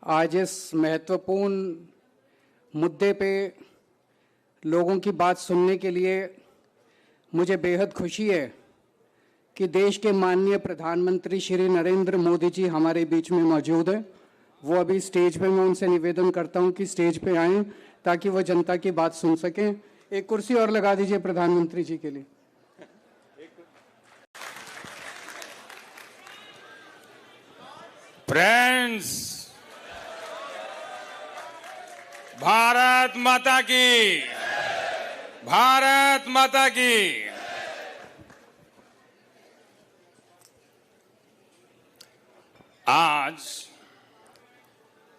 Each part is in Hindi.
आज इस महत्वपूर्ण मुद्दे पे लोगों की बात सुनने के लिए मुझे बेहद खुशी है कि देश के माननीय प्रधानमंत्री श्री नरेंद्र मोदी जी हमारे बीच में मौजूद हैं। वो अभी स्टेज पे, मैं उनसे निवेदन करता हूं कि स्टेज पे आएं ताकि वो जनता की बात सुन सकें। एक कुर्सी और लगा दीजिए प्रधानमंत्री जी के लिए। फ्रेंड्स, भारत माता की, भारत माता की। आज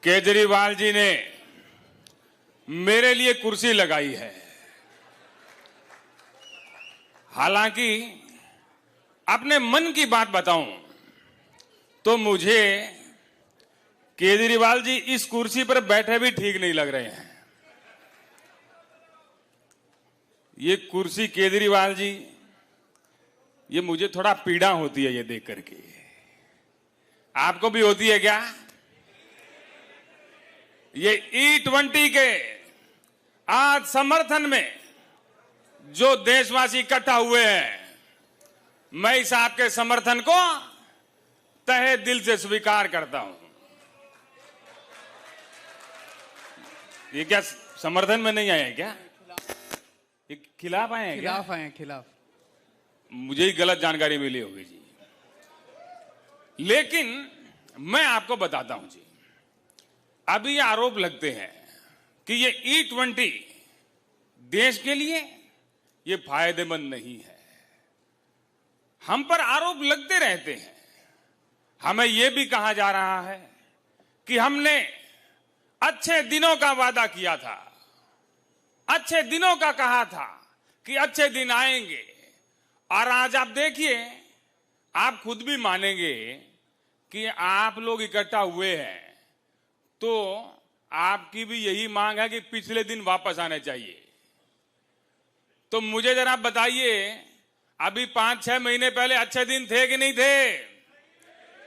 केजरीवाल जी ने मेरे लिए कुर्सी लगाई है। हालांकि अपने मन की बात बताऊं तो मुझे केजरीवाल जी इस कुर्सी पर बैठे भी ठीक नहीं लग रहे हैं। ये कुर्सी केजरीवाल जी, ये मुझे थोड़ा पीड़ा होती है ये देख करके। आपको भी होती है क्या? ये E20 के आज समर्थन में जो देशवासी इकट्ठा हुए हैं, मैं इस आपके समर्थन को तहे दिल से स्वीकार करता हूं। ये क्या समर्थन में नहीं आए हैं क्या? ये खिलाफ आए हैं? खिलाफ आए हैं, खिलाफ। मुझे ही गलत जानकारी मिली होगी जी। लेकिन मैं आपको बताता हूं जी, अभी आरोप लगते हैं कि ये E20 देश के लिए ये फायदेमंद नहीं है। हम पर आरोप लगते रहते हैं। हमें यह भी कहा जा रहा है कि हमने अच्छे दिनों का वादा किया था, अच्छे दिनों का कहा था कि अच्छे दिन आएंगे। और आज आप देखिए, आप खुद भी मानेंगे कि आप लोग इकट्ठा हुए हैं तो आपकी भी यही मांग है कि पिछले दिन वापस आने चाहिए। तो मुझे जरा बताइए, अभी 5-6 महीने पहले अच्छे दिन थे कि नहीं थे?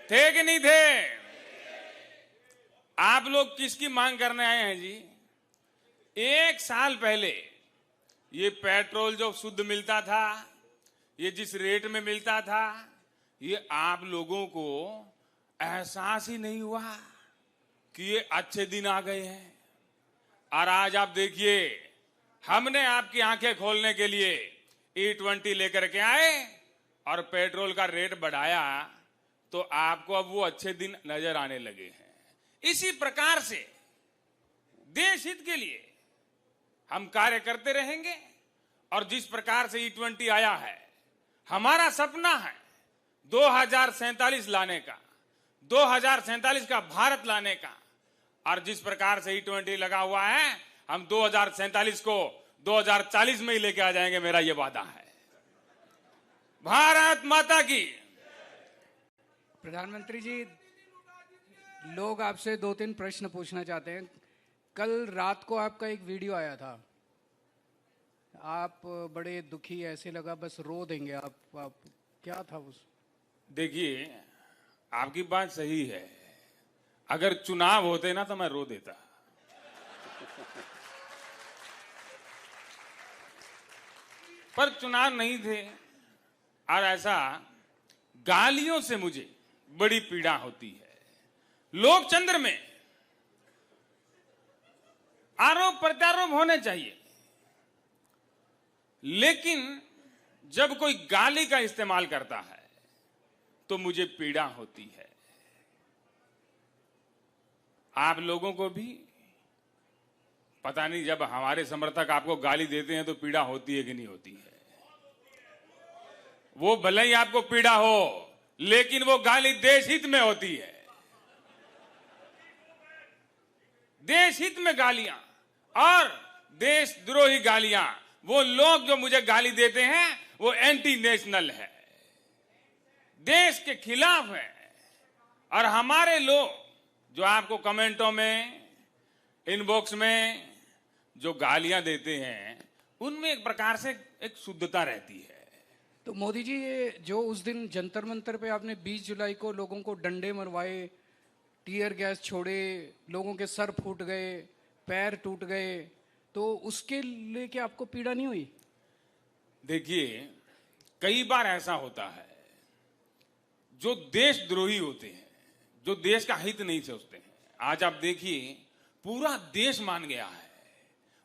थे कि नहीं थे? आप लोग किसकी मांग करने आए हैं जी? 1 साल पहले ये पेट्रोल जो शुद्ध मिलता था, ये जिस रेट में मिलता था, ये आप लोगों को एहसास ही नहीं हुआ कि ये अच्छे दिन आ गए हैं। और आज आप देखिए, हमने आपकी आंखें खोलने के लिए E20 लेकर के आए और पेट्रोल का रेट बढ़ाया, तो आपको अब वो अच्छे दिन नजर आने लगे हैं। इसी प्रकार से देश हित के लिए हम कार्य करते रहेंगे। और जिस प्रकार से E20 आया है, हमारा सपना है 2047 लाने का, 2047 का भारत लाने का। और जिस प्रकार से E20 लगा हुआ है, हम 2047 को 2040 में ही लेके आ जाएंगे, मेरा यह वादा है। भारत माता की। प्रधानमंत्री जी, लोग आपसे 2-3 प्रश्न पूछना चाहते हैं। कल रात को आपका एक वीडियो आया था, आप बड़े दुखी, ऐसे लगा बस रो देंगे आप क्या था उस? देखिए, आपकी बात सही है। अगर चुनाव होते ना तो मैं रो देता। पर चुनाव नहीं थे। और ऐसा गालियों से मुझे बड़ी पीड़ा होती है। लोकतंत्र में आरोप प्रत्यारोप होने चाहिए, लेकिन जब कोई गाली का इस्तेमाल करता है तो मुझे पीड़ा होती है। आप लोगों को भी पता नहीं, जब हमारे समर्थक आपको गाली देते हैं तो पीड़ा होती है कि नहीं होती है? वो भले ही आपको पीड़ा हो, लेकिन वो गाली देश हित में होती है। देश हित में गालियां और देशद्रोही गालियां, वो लोग जो मुझे गाली देते हैं वो एंटी नेशनल है, देश के खिलाफ है। और हमारे लोग जो आपको कमेंटों में, इनबॉक्स में जो गालियां देते हैं, उनमें एक प्रकार से एक शुद्धता रहती है। तो मोदी जी, ये जो उस दिन जंतर मंतर पे आपने 20 जुलाई को लोगों को डंडे मरवाए, टीयर गैस छोड़े, लोगों के सर फूट गए, पैर टूट गए, तो उसके लेके आपको पीड़ा नहीं हुई? देखिए, कई बार ऐसा होता है जो देशद्रोही होते हैं, जो देश का हित नहीं सोचते हैं। आज आप देखिए, पूरा देश मान गया है,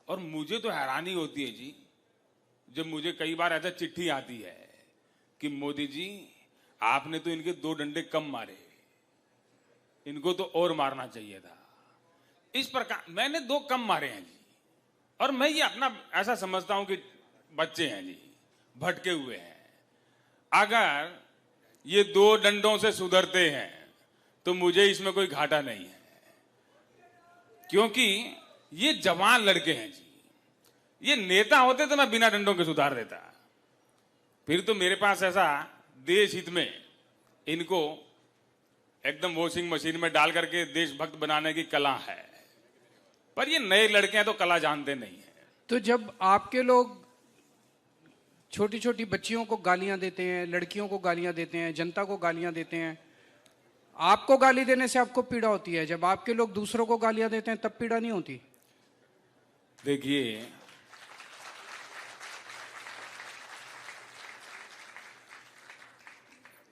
और मुझे तो हैरानी होती है जी, जब मुझे कई बार ऐसा चिट्ठी आती है कि मोदी जी आपने तो इनके 2 डंडे कम मारे, इनको तो और मारना चाहिए था। इस प्रकार मैंने 2 कम मारे हैं जी, और मैं ये अपना ऐसा समझता हूं कि बच्चे हैं जी, भटके हुए हैं। अगर ये 2 डंडों से सुधरते हैं तो मुझे इसमें कोई घाटा नहीं है, क्योंकि ये जवान लड़के हैं जी। ये नेता होते तो मैं बिना डंडों के सुधार देता। फिर तो मेरे पास ऐसा देश हित में इनको एकदम वॉशिंग मशीन में डाल करके देशभक्त बनाने की कला है, पर ये नए लड़के हैं तो कला जानते नहीं है। तो जब आपके लोग छोटी छोटी बच्चियों को गालियां देते हैं, लड़कियों को गालियां देते हैं, जनता को गालियां देते हैं, आपको गाली देने से आपको पीड़ा होती है, जब आपके लोग दूसरों को गालियां देते हैं तब पीड़ा नहीं होती? देखिए,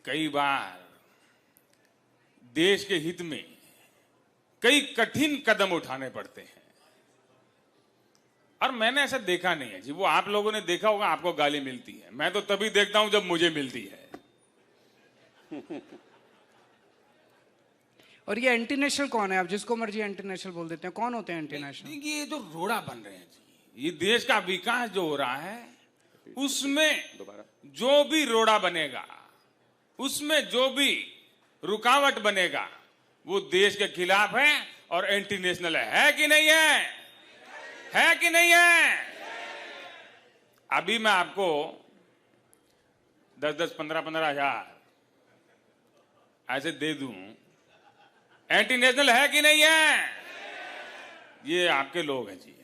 कई बार देश के हित में कई कठिन कदम उठाने पड़ते हैं, और मैंने ऐसा देखा नहीं है जी। वो आप लोगों ने देखा होगा, आपको गाली मिलती है, मैं तो तभी देखता हूं जब मुझे मिलती है। और ये एंटी नेशनल कौन है? आप जिसको मर्जी एंटी नेशनल बोल देते हैं, कौन होते हैं एंटी नेशनल? ये जो रोड़ा बन रहे हैं जी, ये देश का विकास जो हो रहा है, उसमें जो भी रोड़ा बनेगा, उसमें जो भी रुकावट बनेगा, वो देश के खिलाफ है और एंटी नेशनल है कि नहीं है? है कि नहीं है? अभी मैं आपको 10-10, 15-15 हजार ऐसे दे दूं, एंटी नेशनल है कि नहीं है? ये आपके लोग हैं जी।